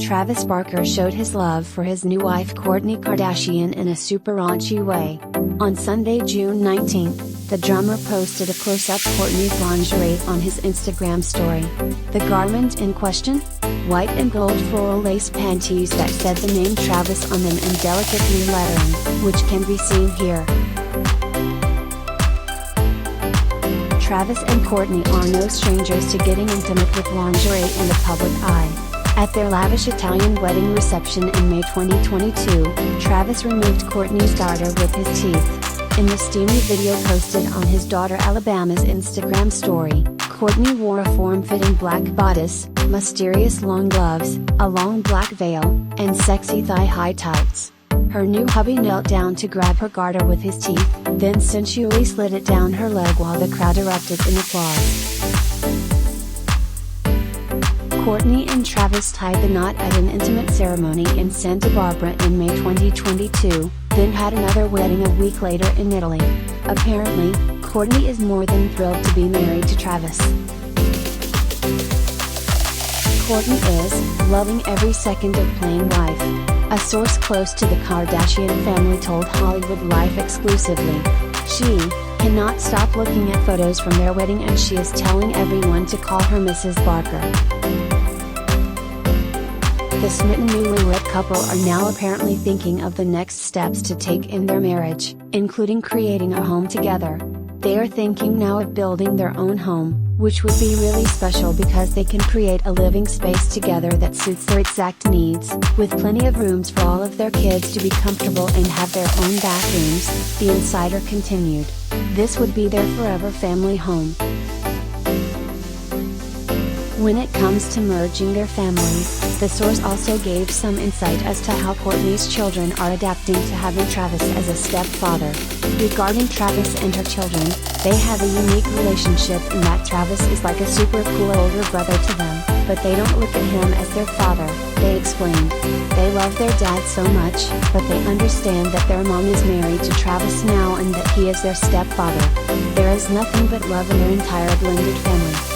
Travis Barker showed his love for his new wife Kourtney Kardashian in a super raunchy way. On Sunday, June 19, the drummer posted a close-up Kourtney's lingerie on his Instagram story. The garment in question? White and gold floral lace panties that said the name Travis on them in delicate blue lettering, which can be seen here. Travis and Kourtney are no strangers to getting intimate with lingerie in the public eye. At their lavish Italian wedding reception in May 2022, Travis removed Kourtney's darter with his teeth. In the steamy video posted on his daughter Alabama's Instagram story, Kourtney wore a form-fitting black bodice, mysterious long gloves, a long black veil, and sexy thigh-high tights. Her new hubby knelt down to grab her garter with his teeth, then sensually slid it down her leg while the crowd erupted in applause. Kourtney and Travis tied the knot at an intimate ceremony in Santa Barbara in May 2022, then had another wedding a week later in Italy. Apparently, Kourtney is more than thrilled to be married to Travis. Kourtney is loving every second of playing wife. A source close to the Kardashian family told Hollywood Life exclusively. She cannot stop looking at photos from their wedding and she is telling everyone to call her Mrs. Barker. The smitten newlywed couple are now apparently thinking of the next steps to take in their marriage, including creating a home together. They are thinking now of building their own home, which would be really special because they can create a living space together that suits their exact needs, with plenty of rooms for all of their kids to be comfortable and have their own bathrooms, the insider continued. This would be their forever family home. When it comes to merging their families, the source also gave some insight as to how Kourtney's children are adapting to having Travis as a stepfather. Regarding Travis and her children, they have a unique relationship in that Travis is like a super cool older brother to them, but they don't look at him as their father, they explained. They love their dad so much, but they understand that their mom is married to Travis now and that he is their stepfather. There is nothing but love in their entire blended family.